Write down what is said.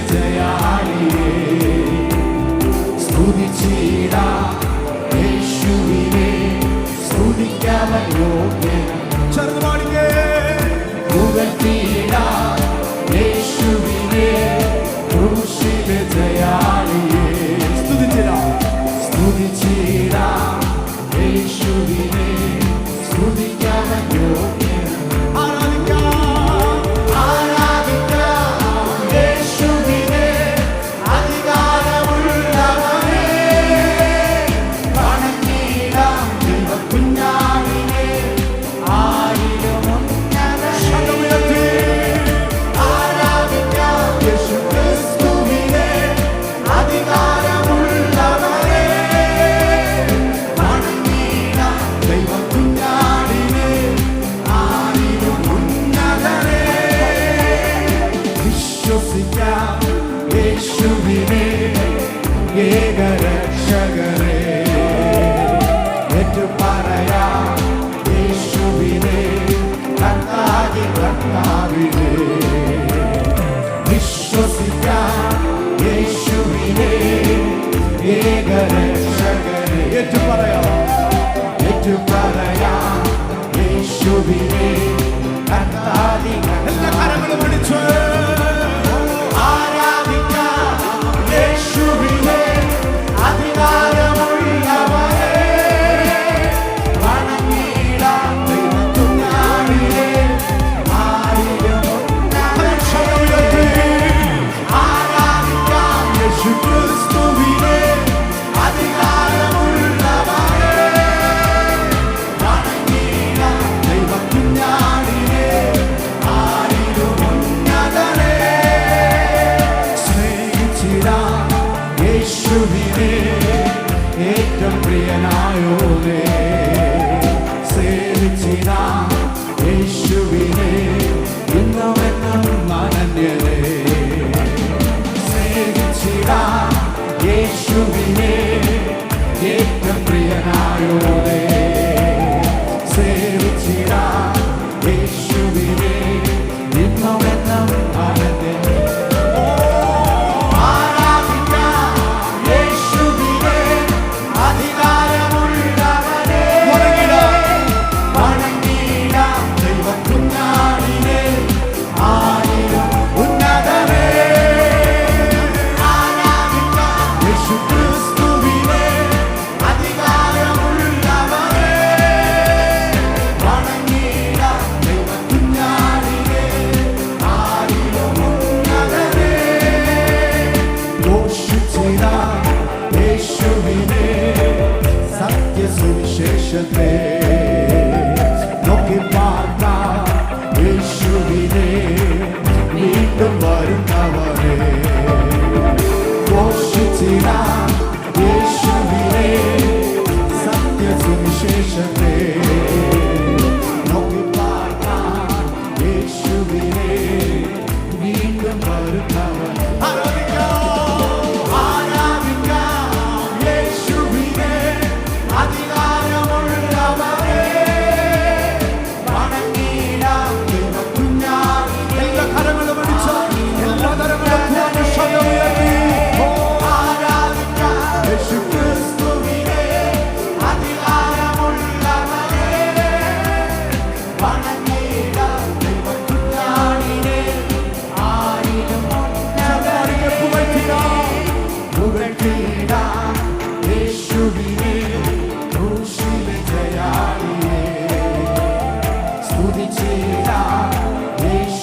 ജയാളിയേ സ്തുതിച്ചിടാം യേശുവിനെ സ്തുതിക്കാവൻ യോഗ്യൻ ചേർന്ന് പാടിക്കേ പുകഴ്ത്തിടാം യേശുവിനെ ക്രൂശിലെ ജയാളിയേ സ്തുതിച്ചിടാം യേശുവിനെ സ്തുതിക്കാവൻ യോഗ്യൻ യേശുവിനെ ഏകരക്ഷകരെ ഏറ്റുപറയാം യേശുവിനെ കർത്താവിനെ വിശ്വസിക്കാം യേശുവിനെ ഏകരക്ഷകരെ ഏറ്റുപറയാം യേശുവിനെ കർത്താവിനെ എല്ലാ കരങ്ങളും അടിച്ചു ഏറ്റവും പ്രിയനായോനെ സേവിച്ചിടാം യേശുവിനെ ഇന്നുമെന്നും അനന്യനെ സേവിച്ചിടാം യേശുവിനെ ഏറ്റവും പ്രിയനായോനെ സേവിച്ചിടാം യേശുവിനെ ഇന്നുമെന്നും അനന്യനെ സുവിശേഷത്തെ നോക്കി പാർക്കാം യേശുവിനെ വീണ്ടും വരുന്നവരെ ഘോഷിച്ചിടാം യേശുവിനെ സത്യസുവിശേഷത്തെ നോക്കി പാർക്കാം യേശുവിനെ വീണ്ടും വരുന്നവർ യേശുവിനെ ക്രൂശിലെ ജയാളിയേ സ്തുതിച്ചിടാം യേശു